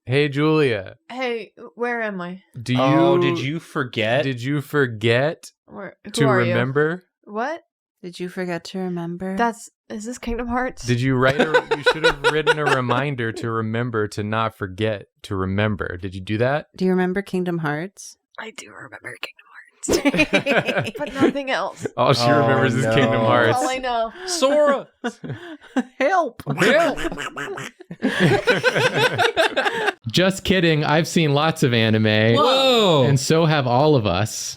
Hey, Julia. Hey, where am I? Did you forget? Did you forget Who to are remember? You? What? Did you forget to remember? Is this Kingdom Hearts? Did you write you should have written a reminder to remember to not forget to remember. Did you do that? Do you remember Kingdom Hearts? I do remember Kingdom Hearts. But nothing else. All she remembers is Kingdom Hearts. That's all I know. Sora! Help! Just kidding. I've seen lots of anime. Whoa! And so have all of us.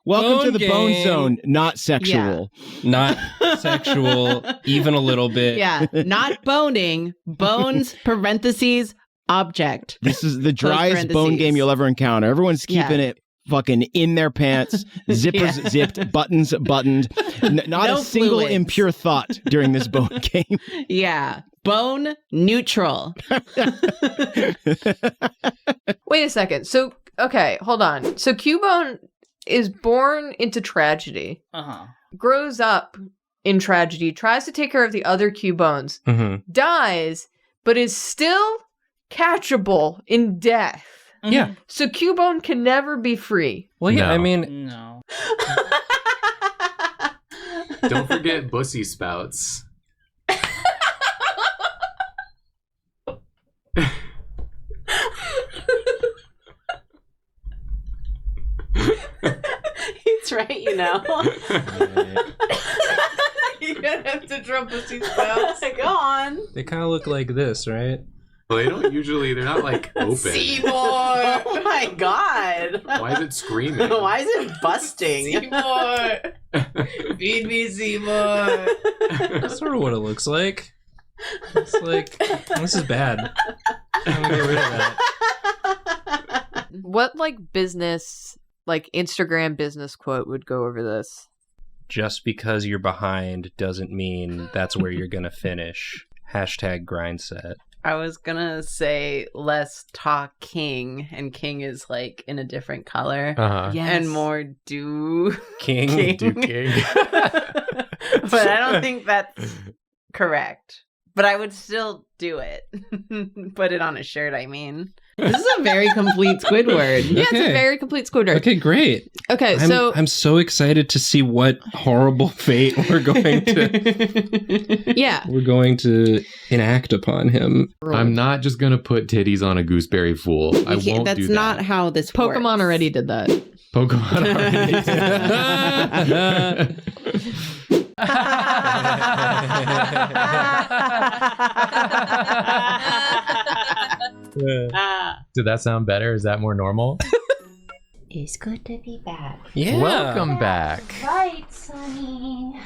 Welcome Bone to the game. Bone Zone, not sexual. Not sexual, even a little bit. Yeah, not boning. Bones, parentheses, object. This is the driest bone game you'll ever encounter. Everyone's keeping it fucking in their pants, zippers zipped, buttons buttoned. Not No a single fluids. impure thought during this bone game. Yeah, bone neutral. Wait a second. So, okay, hold on. So Cubone is born into tragedy, grows up in tragedy, tries to take care of the other Cubones, dies, but is still catchable in death. Yeah. So Cubone can never be free. Well, yeah, No. I mean... No. Don't forget Bussy Spouts. He's right, you know. You're gonna have to drop Bussy Spouts. Go on. They kind of look like this, right? Well, they don't usually, they're not like open. Seymour! Oh my god. Why is it screaming? Why is it busting? Seymour! Feed me, Seymour! That's sort of what it looks like. It's like, this is bad. I'm gonna get rid of that. What, business, Instagram business quote would go over this? Just because you're behind doesn't mean that's where you're gonna finish. Hashtag grind set. I was gonna say less talk king, and king is in a different color. And more do King. Do king. But I don't think that's correct. But I would still do it. Put it on a shirt, I mean. This is a very complete Squidward. Yeah, it's a very complete Squidward. Okay, great. Okay, I'm so excited to see what horrible fate we're going to yeah. we're going to enact upon him. I'm not just going to put titties on a gooseberry fool. I won't do that. That's not how this works. Pokemon already did that. Pokemon already did Did that sound better? Is that more normal? It's good to be back. Yeah. Welcome back. Right, Sonny.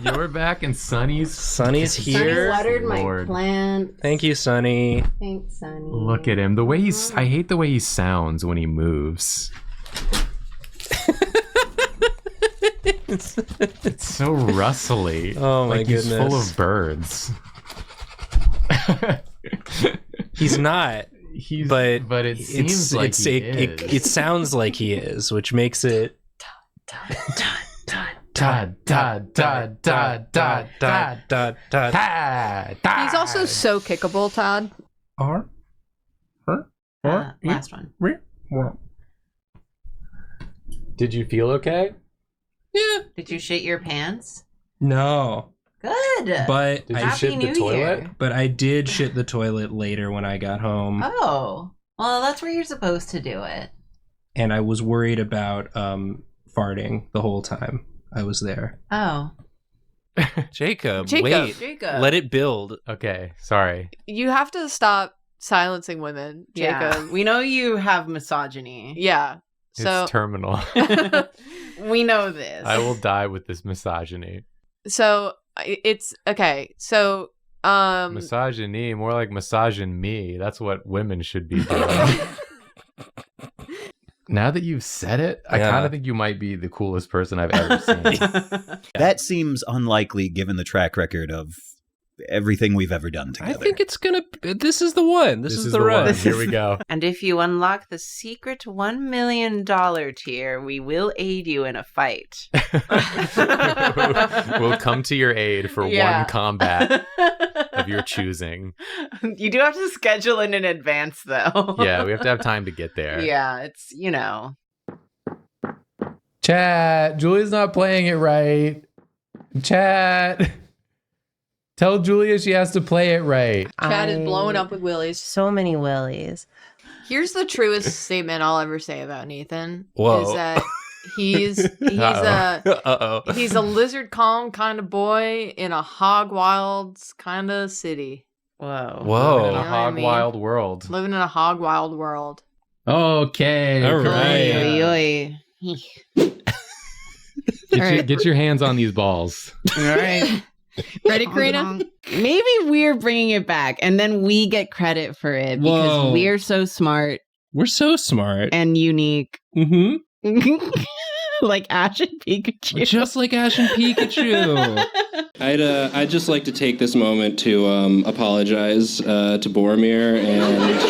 You're back and Sunny's Sonny's Sonny here. watered my Lord. plant. Thank you, Sonny. Thanks, Sonny. Look at him. The way I hate the way he sounds when he moves. It's so rustly. Oh my He's goodness. full of birds. He's not. But it seems like he is. It sounds like he is, which makes it Todd, Todd, Todd, Todd, Todd, Todd. He's also so kickable, Todd. Last one. Did you feel okay? Yeah. Did you shit your pants? No. Good. But Did you Happy shit the New toilet? Year. But I did shit the toilet later when I got home. Oh. Well, that's where you're supposed to do it. And I was worried about farting the whole time I was there. Oh. Jacob, Jacob. wait. Jacob. Let it build. Okay, sorry. You have to stop silencing women, Jacob. Yeah. We know you have misogyny. Yeah. So It's terminal. We know this. I will die with this misogyny. so it's okay. So Misogyny, more like massaging me. That's what women should be doing. Now that you've said it, I kind of think you might be the coolest person I've ever seen. That seems unlikely given the track record of everything we've ever done I together. think this is the one. This is the run. one. Here we go. And if you unlock the secret $1 million tier, we will aid you in a fight. We'll come to your aid for one combat of your choosing. You do have to schedule in advance, though. Yeah, we have to have time to get there. Yeah, it's, Chat, Julia's not playing it right. Chat, tell Julia she has to play it right. Chad is blowing up with willies. So many willies. Here's the truest statement I'll ever say about Nathan. Whoa. Is that he's a lizard calm kind of boy in a hog wilds kind of city. Whoa. Living in You a know hog what I mean? wild world. Living in a hog wild world. Okay. All right. Oy, oy. Get your hands on these balls. All right. Ready, Karina? Maybe we're bringing it back, and then we get credit for it because Whoa. we're so smart We're so smart. and unique. Mm-hmm. Like Ash and Pikachu. Just like Ash and Pikachu. I'd just like to take this moment to apologize to Boromir and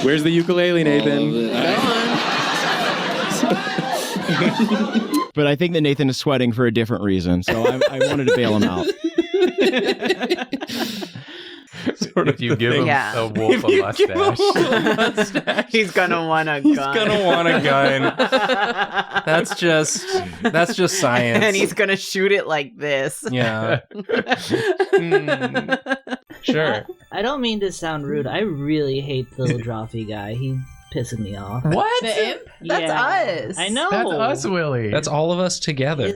Where's the ukulele, Nathan? But I think that Nathan is sweating for a different reason, so I wanted to bail him out. If you give him a wolf a mustache. He's gonna want a gun. He's gonna want a gun. That's just science. And he's gonna shoot it like this. Yeah. Sure. I don't mean to sound rude. I really hate the little Drawfee guy. He's pissing me off. What? The imp? That's us. I know. That's us, Willie. That's all of us together.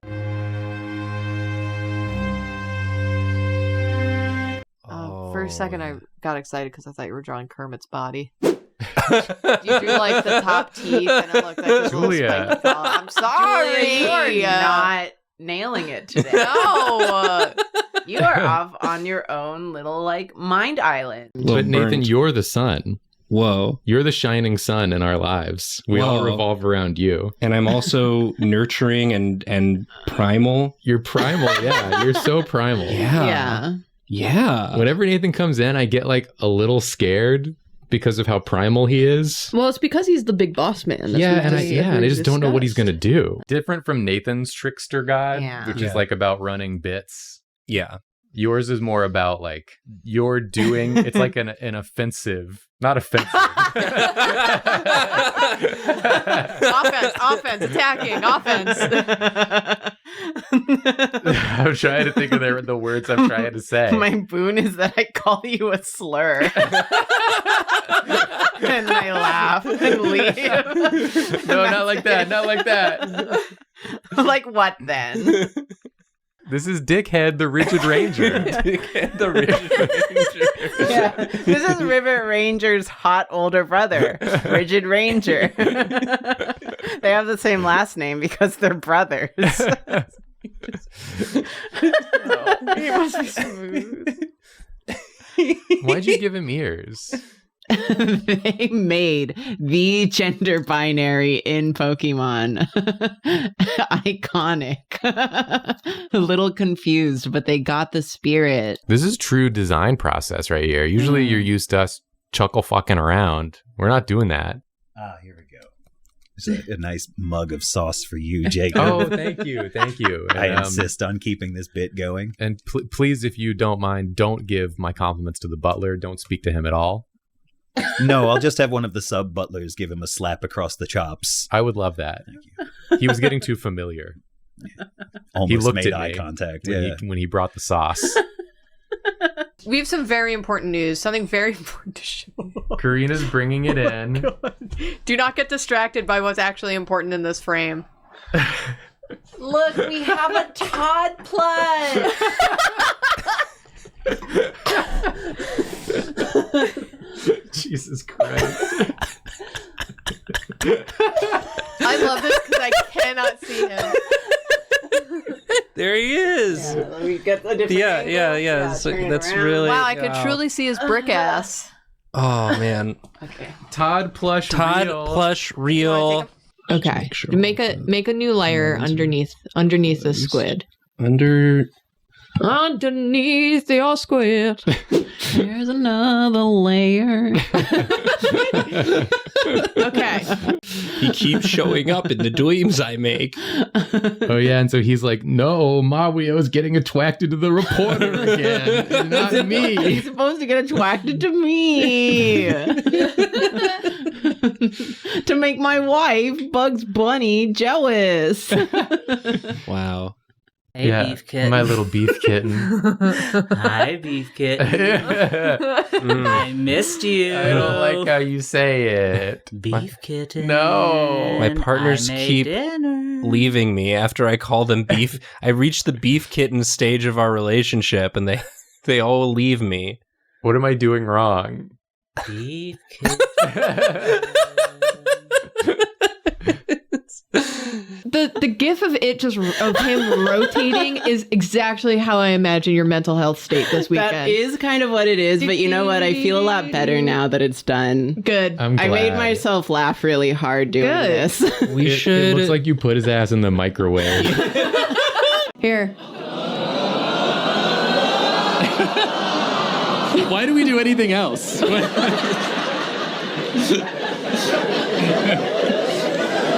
For a second, I got excited because I thought you were drawing Kermit's body. You drew like the top teeth, and it looked like this little Julia. spiky claw. I'm sorry. Julia, you are not nailing it today. No. You are off on your own little mind island. But Nathan, you're the sun. Whoa. You're the shining sun in our lives. We all Whoa. revolve around you. And I'm also nurturing and primal. You're primal, yeah. You're so primal. Yeah. Yeah. Whenever Nathan comes in, I get a little scared because of how primal he is. Well, it's because he's the big boss man. And I just don't know what he's gonna do. Different from Nathan's trickster god, which is about running bits. Yeah. Yours is more about you're doing. It's like an offensive, not offensive. offense, attacking, offense. I'm trying to think of the words I'm trying to say. My boon is that I call you a slur. And I laugh and leave. No, not like that. Not like that. Like what then? This is Dickhead, the Rigid Ranger. Dickhead, the Rigid Ranger. Yeah. This is Rivet Ranger's hot older brother, Rigid Ranger. They have the same last name because they're brothers. He must be smooth. Why'd you give him ears? They made the gender binary in Pokemon iconic. A little confused, but they got the spirit. This is true design process right here. Usually you're used to us chuckle fucking around. We're not doing that. Ah, here we go. There's a nice mug of sauce for you, Jacob. Oh, thank you. Thank you. I insist on keeping this bit going. And please, if you don't mind, don't give my compliments to the butler. Don't speak to him at all. No, I'll just have one of the sub butlers give him a slap across the chops. I would love that. Thank you. He was getting too familiar. Almost He looked made at eye me contact. when he brought the sauce. We have some very important news. Something very important to show. Karina's bringing it in. Do not get distracted by what's actually important in this frame. Look, we have a Todd plush. Jesus Christ. I love this because I cannot see him. There he is. Yeah, let me get a different angle. Yeah. So turn it that's around. really. Wow, I could truly see his brick ass. Oh man. Okay. Todd plush real. plush real. Okay. Make a new layer underneath the squid. Under Underneath your square. There's another layer. Okay. He keeps showing up in the dreams I make. Oh yeah, and so he's like, no, Mario's getting attracted to the reporter again, not He's me. supposed to get attracted to me. To make my wife, Bugs Bunny, jealous. Wow. Hey, beef kitten. my little beef kitten. Hi, beef kitten. I missed you. I don't like how you say it. Beef kitten. No. My partners I made keep dinner. leaving me after I call them beef. I reached the beef kitten stage of our relationship, and they all leave me. What am I doing wrong? Beef kitten. The gif of him rotating is exactly how I imagine your mental health state this weekend. That is kind of what it is, but you know what? I feel a lot better now that it's done. Good. I'm glad. I made myself laugh really hard doing Good. this. It looks like you put his ass in the microwave. Here. Why do we do anything else?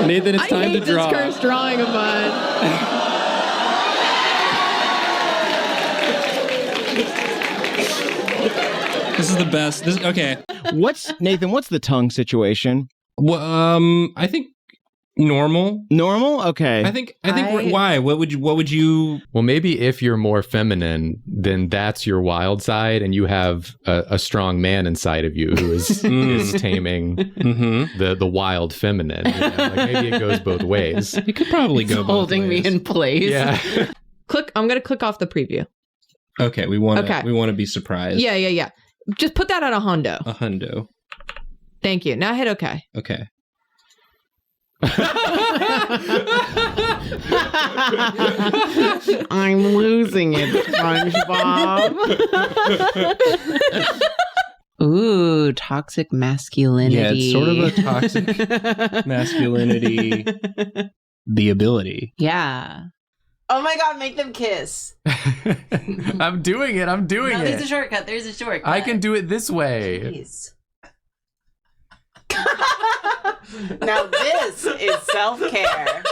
Nathan, it's time to draw. I hate this cursed drawing of mine. This is the best. Okay. Nathan, what's the tongue situation? Well, I think normal. Normal? Okay. I think why? What would you Well, maybe if you're more feminine, then that's your wild side, and you have a strong man inside of you who is taming the wild feminine. You know? Like maybe it goes both ways. It could probably go both Holding me ways. in place. Yeah. I'm going to click off the preview. Okay, we want to be surprised. Yeah. Just put that at a hundo. A hundo. Thank you. Now hit okay. Okay. I'm losing it, SpongeBob. Ooh, toxic masculinity. Yeah, it's sort of a toxic masculinity. The ability. Yeah. Oh my god, make them kiss. I'm doing it. No, there's a shortcut. There's a shortcut. I can do it this way. Jeez. Now this is self-care.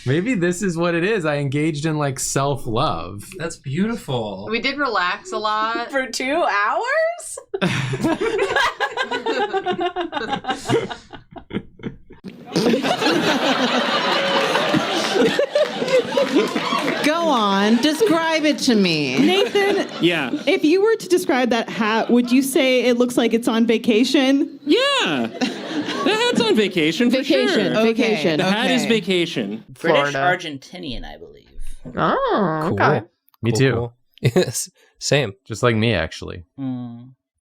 Maybe this is what it is. I engaged in like self-love. That's beautiful. We did relax a lot. For 2 hours? Go on, describe it to me. Nathan, Yeah. if you were to describe that hat, would you say it looks like it's on vacation? Yeah. The hat's on vacation for Vacation. sure. Vacation. The hat is Okay. vacation. British Florida. Argentinian, I believe. Oh, okay. Me too. Cool. Yes. Same. Just like me, actually. Hmm.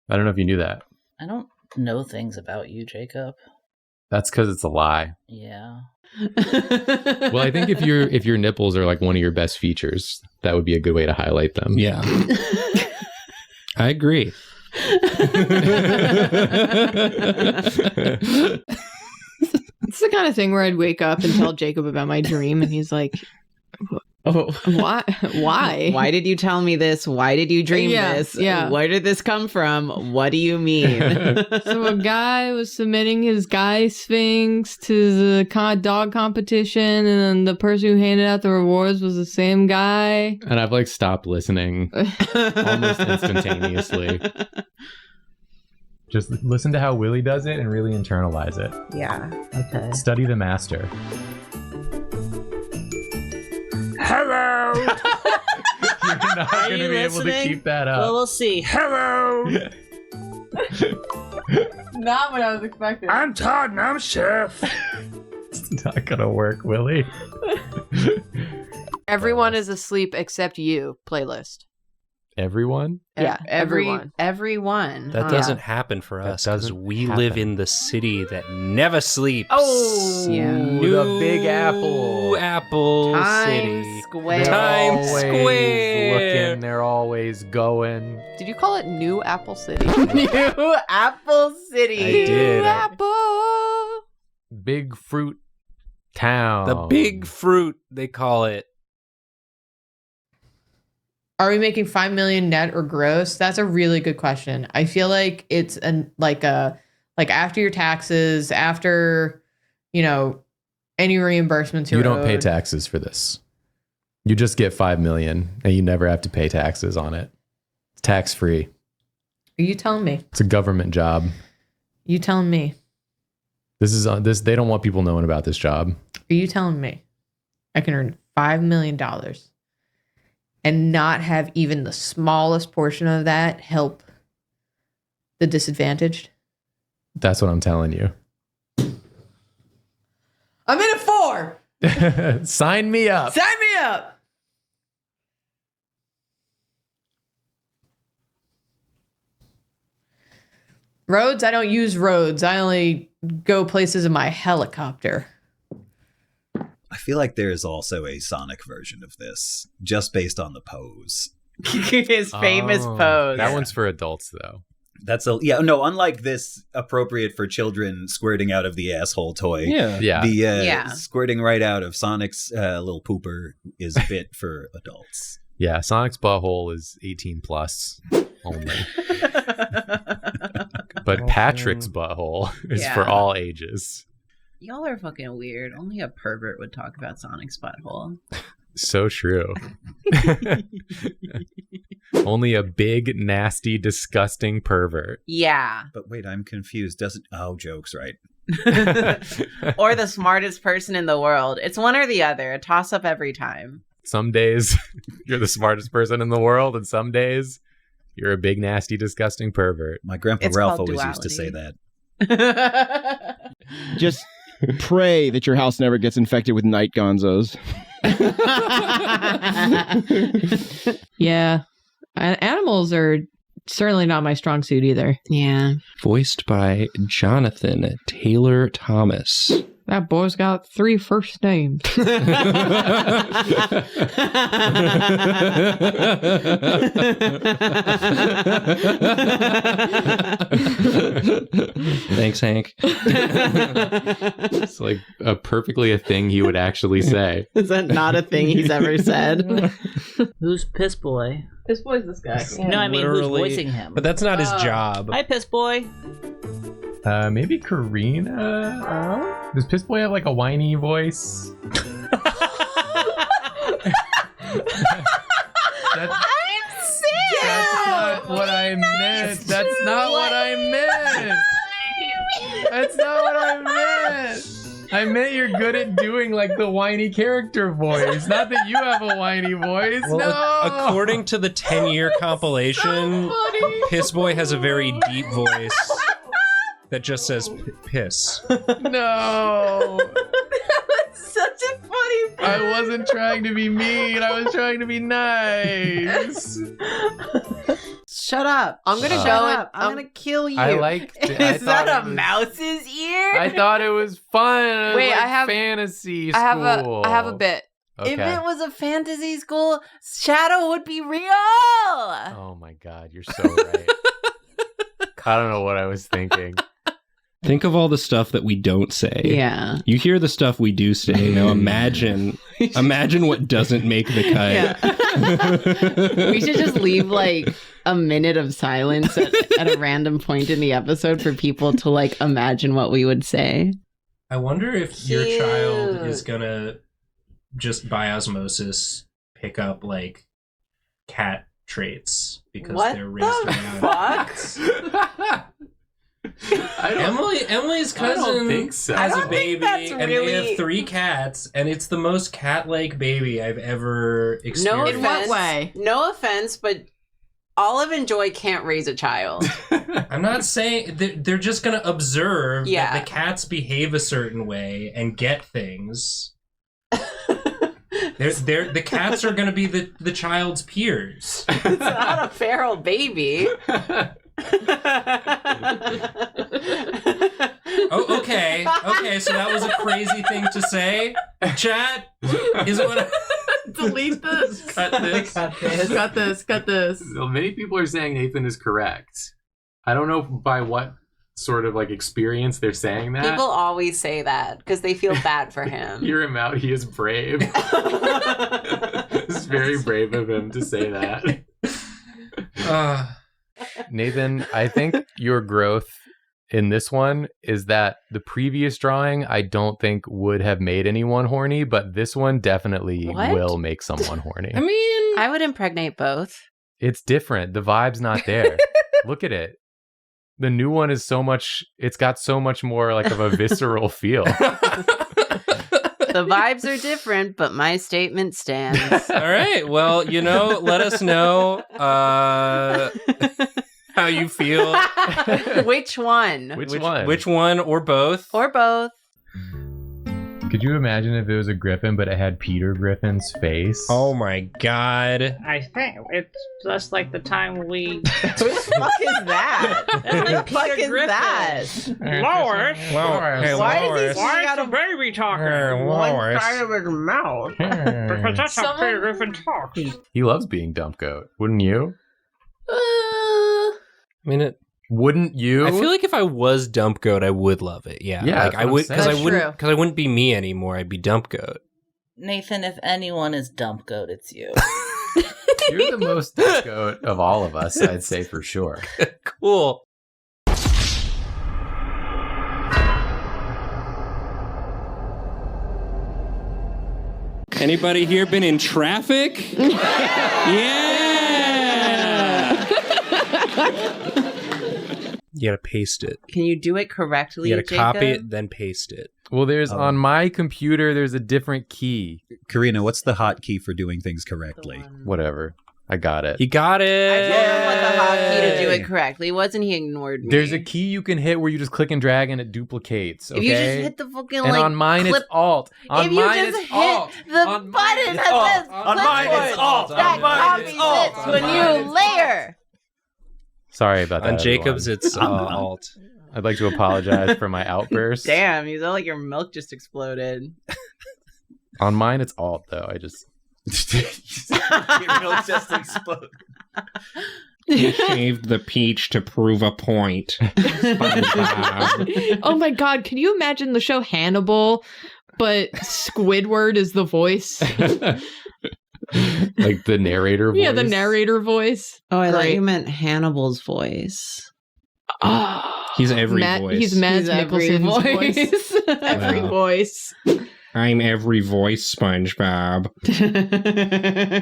I don't know if you knew that. I don't know things about you, Jacob. That's because it's a lie. Yeah. Well, I think if your nipples are like one of your best features, that would be a good way to highlight them. Yeah. I agree. It's the kind of thing where I'd wake up and tell Jacob about my dream, and he's like, Oh. "Why? Why? Why did you tell me this? Why did you dream this? Yeah. Where did this come from? What do you mean? So a guy was submitting his guy sphinx to the dog competition, and then the person who handed out the rewards was the same guy. And I've like stopped listening almost instantaneously. Just listen to how Willie does it and really internalize it. Yeah. Okay. Study the master. Hello. You're not Are going you to be able to listening? keep that Well, up. we'll see. Hello. Not what I was expecting. I'm Todd and I'm chef. It's not going to work, Willie. Everyone is asleep except you. Playlist. Everyone? Yeah, everyone. Everyone. That doesn't happen for That us because doesn't we happen. live in the city that never sleeps. Oh, Yeah. Ooh, the Big Apple. Apple City. Times Square. They're Times always Square. looking. They're always going. Did you call it New Apple City? New Apple City. I did. New Apple. Big fruit town. The big fruit, they call it. Are we making 5 million net or gross? That's a really good question. I feel like it's like after your taxes, after, you know, any reimbursements you don't pay taxes for this. You just get 5 million and you never have to pay taxes on it. It's tax free. Are you telling me? It's a government job. You telling me? This is this. They don't want people knowing about this job. Are you telling me I can earn $5 million and not have even the smallest portion of that help the disadvantaged? That's what I'm telling you. I'm in at 4. Sign me up. Sign me up. Roads, I don't use roads. I only go places in my helicopter. I feel like there is also a Sonic version of this, just based on the pose. His famous pose. That one's for adults, though. Unlike this appropriate for children squirting out of the asshole toy. Yeah. Squirting right out of Sonic's little pooper is a bit for adults. Yeah, Sonic's butthole is 18 plus only. But Patrick's butthole is for all ages. Y'all are fucking weird. Only a pervert would talk about Sonic's butthole. So true. Only a big, nasty, disgusting pervert. Yeah. But wait, I'm confused. Jokes, right? Or the smartest person in the world. It's one or the other. A toss up every time. Some days you're the smartest person in the world, and some days you're a big, nasty, disgusting pervert. My grandpa Ralph always used to say that. Just pray that your house never gets infected with night gonzos. Yeah. Animals are certainly not my strong suit either. Yeah. Voiced by Jonathan Taylor Thomas. That boy's got 3 first names. Thanks, Hank. It's like perfectly a thing he would actually say. Is that not a thing he's ever said? Who's Piss Boy? This boy's this guy. Yeah. No, I mean, who's voicing him? But that's not his job. Hi, Piss Boy. Maybe Karina? Oh? Does Piss Boy have like a whiny voice? I'm sick! That's not what I meant. That's not what I meant. That's not what I meant. I meant you're good at doing like the whiny character voice. Not that you have a whiny voice. Well, no. According to the 10-year compilation, Piss Boy has a very deep voice that just says piss. No. That's such a funny part. I wasn't trying to be mean. I was trying to be nice. Shut up. I'm gonna show it. I'm gonna kill you. I liked it. Is that a mouse's ear? I thought it was fun. Wait, like I have fantasy school. I have a bit. Okay. If it was a fantasy school, Shadow would be real. Oh my god, you're so right. I don't know what I was thinking. Think of all the stuff that we don't say. Yeah. You hear the stuff we do say. Now imagine what doesn't make the cut. Yeah. We should just leave like a minute of silence at a random point in the episode for people to like imagine what we would say. I wonder if your child is gonna just by osmosis pick up like cat traits because they're raised around cats. Emily's cousin has a baby, and they have 3 cats, and it's the most cat-like baby I've ever experienced. In what way? No offense, but Olive and Joy can't raise a child. I'm not saying they're just gonna observe that the cats behave a certain way and get things. The cats are gonna be the child's peers. It's not a feral baby. Oh, okay, so that was a crazy thing to say. Chat, is what I... Delete this. Cut this. Cut this. So many people are saying Nathan is correct. I don't know by what sort of like experience they're saying that. People always say that because they feel bad for him. Hear him out. He is brave. It's very brave of him to say that. Nathan, I think your growth in this one is that the previous drawing I don't think would have made anyone horny, but this one definitely will make someone horny. I mean, I would impregnate both. It's different. The vibe's not there. Look at it. The new one is it's got so much more like of a visceral feel. The vibes are different, but my statement stands. All right. Well, let us know how you feel. Which one? Which one or both? Or both. Could you imagine if it was a Griffin, but it had Peter Griffin's face? Oh my God. I think it's just like the time we... Who the fuck is that? Who the fuck is that? Lois? Why is he Why is the baby talking? one side of his mouth? Because that's how Peter Griffin talks. He loves being Dump Goat. Wouldn't you? Wouldn't you? I feel like if I was Dump Goat, I would love it. Yeah, like I would, because I wouldn't be me anymore. I'd be Dump Goat. Nathan, if anyone is Dump Goat, it's you. You're the most Dump Goat of all of us, I'd say for sure. Cool. Anybody here been in traffic? Yeah. You gotta paste it. Can you do it correctly, You gotta Jacob? copy it, then paste it. Well, there's on my computer, there's a different key. Karina, what's the hotkey for doing things correctly? Whatever. I got it. You got it. I told him what the hotkey to do it correctly. Wasn't he ignored me? There's a key you can hit where you just click and drag and it duplicates. Okay? If you just hit the fucking and on mine clip... it's Alt. On if you mine just it's hit Alt. the on button that says on mine it's Alt. that On mine it's Alt. copies it to a new layer. Sorry about that. On Jacob's, everyone. it's Alt. I'd like to apologize for my outburst. Damn, you sound like your milk just exploded. On mine, it's Alt, though. I just... Your milk just exploded. He shaved the peach to prove a point. Oh my god, can you imagine the show Hannibal, but Squidward is the voice? Like the narrator voice? Yeah, the narrator voice. Oh, I thought Great. you meant Hannibal's voice. Oh, He's every voice. He's Mads every Mikkelsen's voice. voice. Every Wow. voice. I'm every voice, SpongeBob.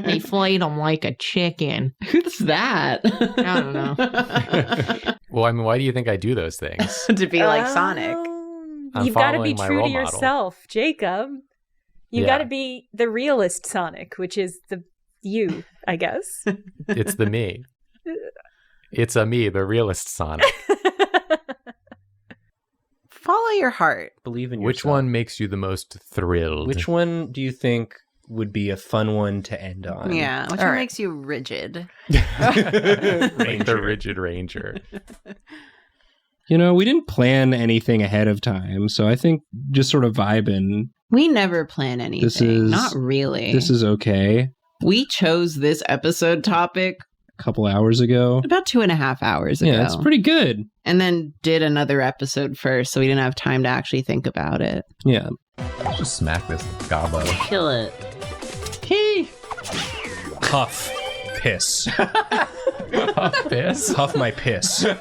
They flayed him like a chicken. Who's that? I don't know. Well, I mean, why do you think I do those things? To be like Sonic. I'm You've got to be following my true role to model. yourself, Jacob. You Yeah. got to be the realist Sonic, which is the you, I guess. It's the me. It's a me, the realist Sonic. Follow your heart. Believe in yourself. Which one makes you the most thrilled? Which one do you think would be a fun one to end on? Yeah, which All one right. makes you rigid? Like the rigid ranger. We didn't plan anything ahead of time, so I think just sort of vibing. We never plan anything. Not really. This is okay. We chose this episode topic A couple hours ago. about 2.5 hours ago. Yeah, it's pretty good. And then did another episode first, so we didn't have time to actually think about it. Yeah. Just smack this gobbo. Kill it. Hey. Huff. Piss. Huff piss? Huff my piss. And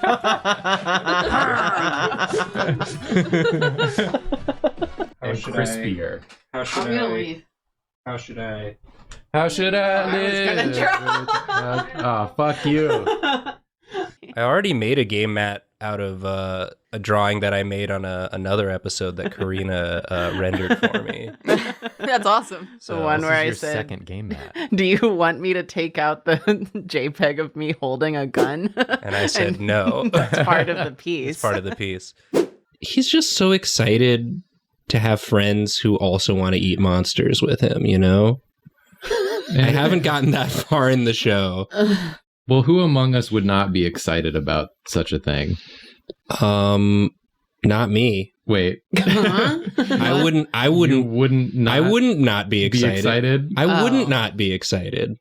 crispier. How should I'm gonna leave. How should I? How should I was live? gonna Oh, fuck you. I already made a game mat out of a drawing that I made on another episode that Karina rendered for me. That's awesome. The one this where is I your said, second game mat. do you want me to take out the JPEG of me holding a gun? And I said no. That's part of the piece. It's part of the piece. He's just so excited to have friends who also want to eat monsters with him, I haven't gotten that far in the show. Well, who among us would not be excited about such a thing? Not me. Wait. I wouldn't not be excited. I wouldn't not be excited.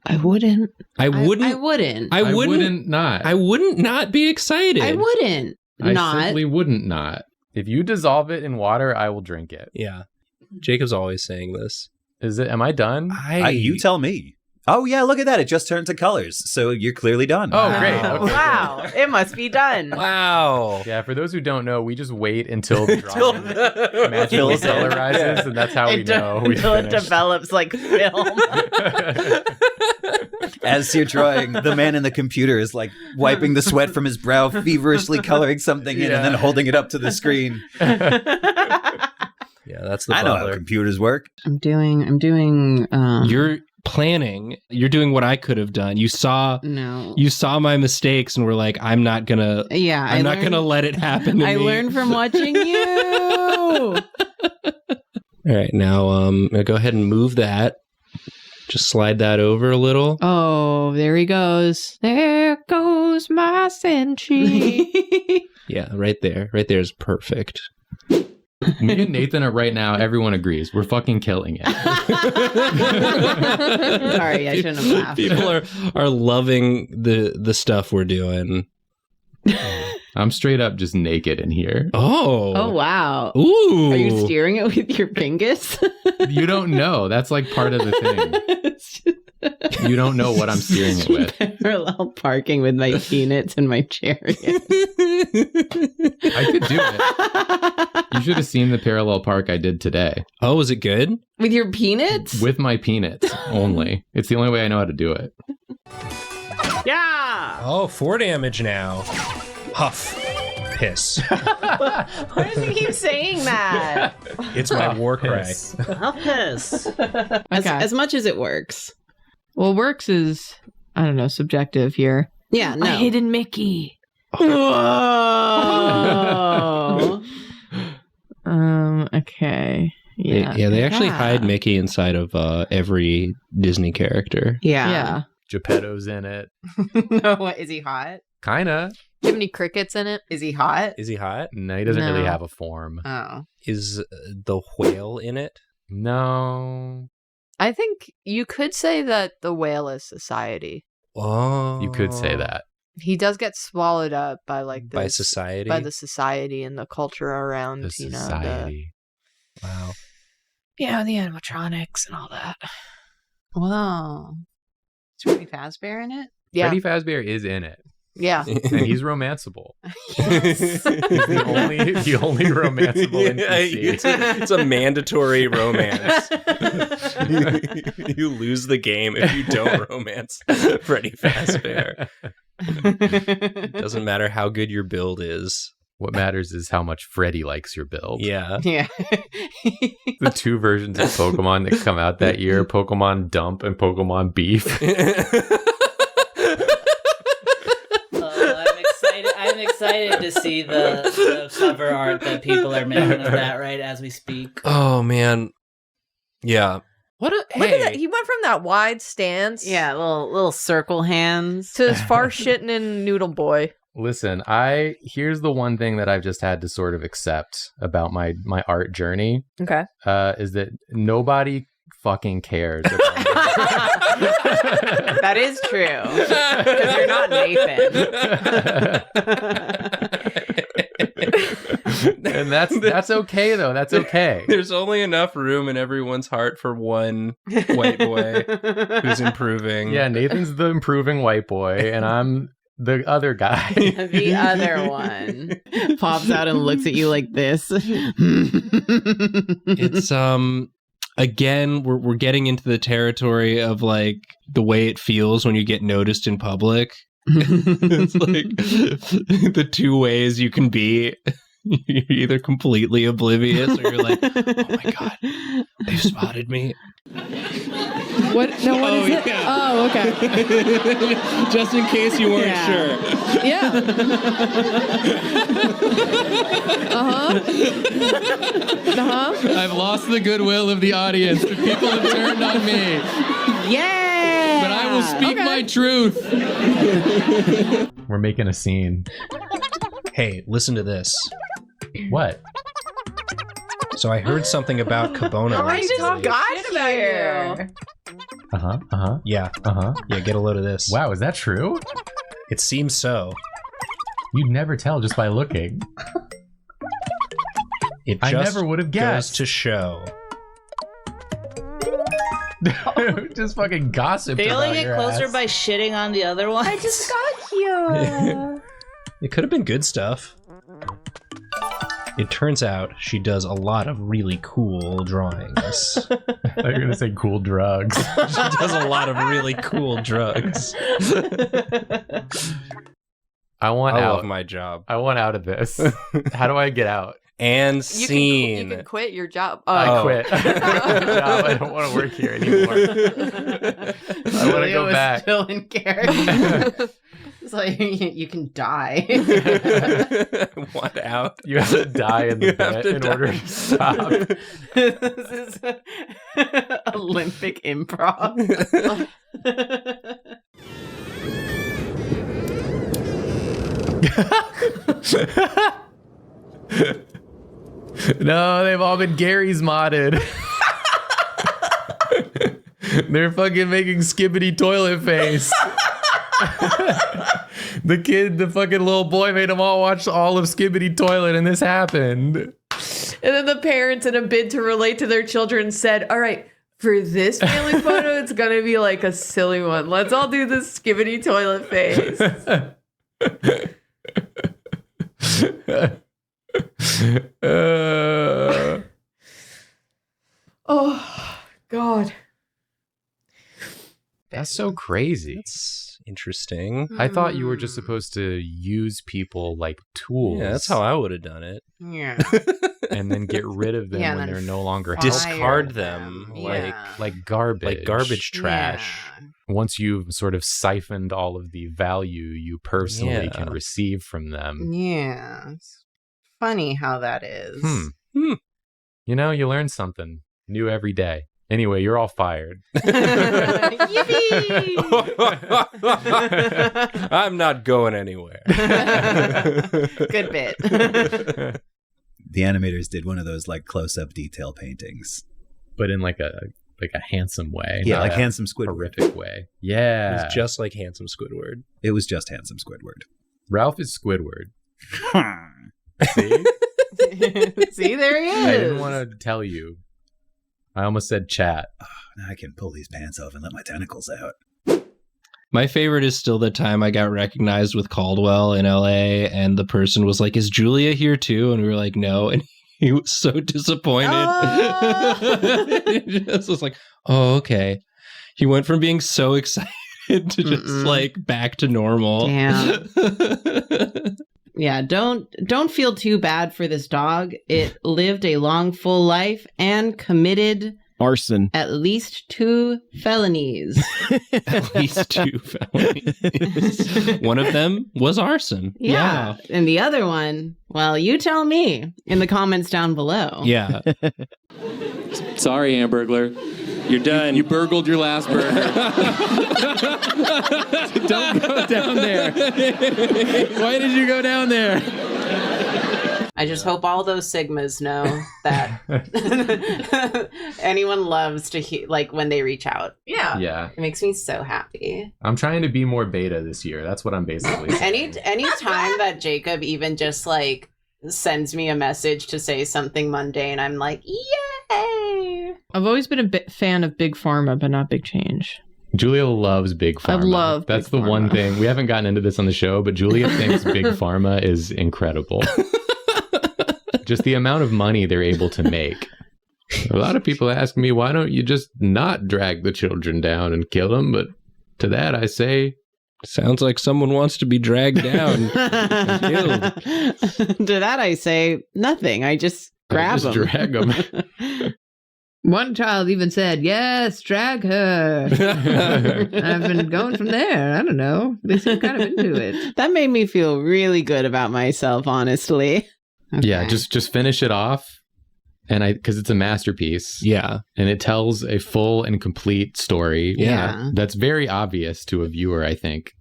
I wouldn't. I wouldn't not. I wouldn't not be excited. I wouldn't. I simply wouldn't not. If you dissolve it in water, I will drink it. Yeah. Jacob's always saying this. Is it? Am I done? You tell me. Oh, yeah, look at that. It just turned to colors. So you're clearly done. Oh, great. Okay, wow. It must be done. Wow. Yeah, for those who don't know, we just wait until the drawing magically colorizes, and that's how we know we Until it finished. develops like film. As you're drawing, the man in the computer is like wiping the sweat from his brow, feverishly coloring something in, and then holding it up to the screen. Yeah, that's the I know how computers work. I'm doing. You're planning. You're doing what I could have done. You saw my mistakes and were like, I'm not gonna. Yeah, I'm not gonna let it happen to me. I learned from watching you. All right, now go ahead and move that. Just slide that over a little. Oh, there he goes. There goes my senshi. Yeah, right there. Right there is perfect. Me and Nathan are right now. Everyone agrees we're fucking killing it. Sorry, I shouldn't have laughed. People are loving the stuff we're doing. I'm straight up just naked in here. Oh wow. Ooh. Are you steering it with your fingers? You don't know. That's like part of the thing. You don't know what I'm steering it with. Parallel parking with my peanuts and my chariot. I could do it. You should have seen the parallel park I did today. Oh, was it good? With your peanuts? With my peanuts only. It's the only way I know how to do it. Yeah. Oh, 4 damage now. Huff. Piss. Why does he keep saying that? It's my war cry. I'll piss. As much as it works. Well, works is, I don't know, subjective here. Yeah, no. A hidden Mickey. Whoa. Okay. Yeah. Yeah, they actually hide Mickey inside of every Disney character. Yeah. Geppetto's in it. No, what? Is he hot? Kinda. Do you have any crickets in it? Is he hot? Is he hot? No, he doesn't really have a form. Oh. Is the whale in it? No. I think you could say that the whale is society. Oh. You could say that. He does get swallowed up by by society? By the society and the culture around, The society. Wow. Yeah, the animatronics and all that. Wow. Is Freddy Fazbear in it? Yeah. Freddy Fazbear is in it. Yeah. And he's romanceable. He's the only romanceable NPC. It's a mandatory romance. You lose the game if you don't romance Freddy Fazbear. Doesn't matter how good your build is. What matters is how much Freddy likes your build. Yeah. Yeah. The 2 versions of Pokemon that come out that year, Pokemon Dump and Pokemon Beef. I'm excited to see the cover art that people are making of that right as we speak. Oh, man. Yeah. Look at that. He went from that wide stance. Yeah, little circle hands. To his far shitting in Noodle Boy. Listen, here's the one thing that I've just had to sort of accept about my art journey. Okay. Is that nobody fucking cares about That is true. Because you're not Nathan. And that's okay though. That's okay. There's only enough room in everyone's heart for one white boy who's improving. Yeah, Nathan's the improving white boy, and I'm the other guy. The other one pops out and looks at you like this. It's again, we're getting into the territory of like the way it feels when you get noticed in public. It's like the 2 ways you can be. You're either completely oblivious or you're like, oh my god, they've spotted me. What? No, what is it? Yeah. Oh, okay. Just in case you weren't sure. Yeah. I've lost the goodwill of the audience. The people have turned on me. Yeah. But I will speak my truth. We're making a scene. Hey, listen to this. What? So I heard something about Cubone. I just got here. Yeah. Yeah, get a load of this. Wow, is that true? It seems so. You'd never tell just by looking. It I just never would have guessed. goes to show Just fucking gossip. Failing it closer by shitting on the other one. I just got here. It could have been good stuff. It turns out she does a lot of really cool drawings. I thought you were going to say cool drugs. She does a lot of really cool drugs. I love my job. I want out of this. How do I get out? And scene. You can quit your job. I quit. I don't want to work here anymore. I want to go back. Still in character. It's like you can die. Want out? You have to die in the bed in order to stop. This is Olympic improv. No, they've all been Gary's modded. They're fucking making Skibidi Toilet face. The fucking little boy made them all watch all of Skibidi Toilet, and this happened. And then the parents, in a bid to relate to their children, said, all right, for this family photo, it's going to be like a silly one. Let's all do this Skibidi Toilet face. Oh, God. That's so crazy. That's interesting. I thought you were just supposed to use people like tools. Yeah, that's how I would have done it. Yeah. And then get rid of them when they're no longer discard them like garbage. Like garbage trash. Yeah. Once you've sort of siphoned all of the value you personally can receive from them. Yeah. It's funny how that is. You know, you learn something new every day. Anyway, you're all fired. I'm not going anywhere. Good bit. The animators did one of those like close-up detail paintings, but in like a handsome way. Yeah, like handsome Squidward. Horrific way. Yeah. It was just like handsome Squidward. It was just handsome Squidward. Ralph is Squidward. See? See, there he is. I didn't want to tell you. I almost said chat. Oh, now I can pull these pants off and let my tentacles out. My favorite is still the time I got recognized with Caldwell in LA, and the person was like, "Is Julia here too?" And we were like, "No." And he was so disappointed. He just was like, "Oh, okay." He went from being so excited to just like back to normal. Damn. Yeah, don't feel too bad for this dog. It lived a long, full life and committed arson. At least 2 felonies. At least 2 felonies. One of them was arson. Yeah. And the other one, well, you tell me in the comments down below. Yeah. Sorry, Hamburglar. You're done. You burgled your last burger. Don't go down there. Why did you go down there? I just hope all those Sigmas know that anyone loves to hear, like, when they reach out. Yeah. Yeah. It makes me so happy. I'm trying to be more beta this year. That's what I'm basically saying. Any time that Jacob even just, like, sends me a message to say something mundane, I'm like, yay! I've always been a fan of Big Pharma, but not Big Change. Julia loves Big Pharma. I love That's Big the one Pharma. thing. We haven't gotten into this on the show, but Julia thinks Big Pharma is incredible. Just the amount of money they're able to make. A lot of people ask me, why don't you just not drag the children down and kill them? But to that I say, sounds like someone wants to be dragged down and killed. To that I say, nothing. I just grab just them. drag them. One child even said, yes, drag her. I've been going from there. I don't know. They seem kind of into it. That made me feel really good about myself, honestly. Okay. Yeah, just finish it off. And because it's a masterpiece. Yeah. And it tells a full and complete story. Yeah. That's very obvious to a viewer, I think.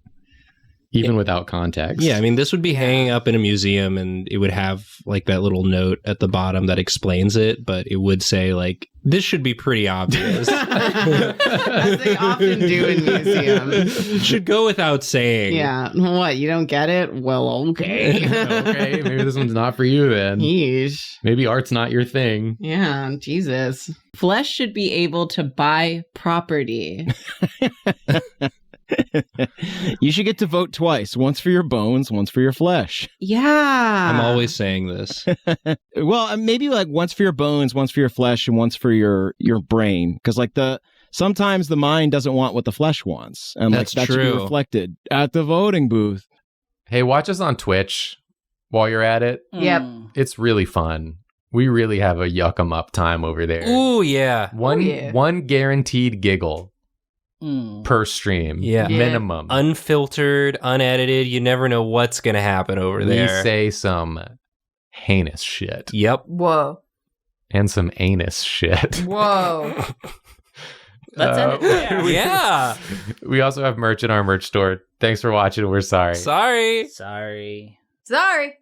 even without context. Yeah, I mean, this would be hanging up in a museum and it would have like that little note at the bottom that explains it, but it would say like, this should be pretty obvious. As they often do in museums. Should go without saying. Yeah. What? You don't get it? Well, okay. Okay, maybe this one's not for you then. Yeesh. Maybe art's not your thing. Yeah, Jesus. Flesh should be able to buy property. You should get to vote twice. Once for your bones, once for your flesh. Yeah. I'm always saying this. Well, maybe like once for your bones, once for your flesh, and once for your brain. Because like sometimes the mind doesn't want what the flesh wants. And That's like that should be true. reflected at the voting booth. Hey, watch us on Twitch while you're at it. Yep. It's really fun. We really have a yuck 'em up time over there. Ooh, yeah. One guaranteed giggle per stream. Yeah. Minimum. Unfiltered, unedited. You never know what's going to happen over there. We say some heinous shit. Yep. Whoa. And some anus shit. Whoa. Let's end it there. Yeah. We also have merch in our merch store. Thanks for watching. We're sorry. Sorry. Sorry. Sorry.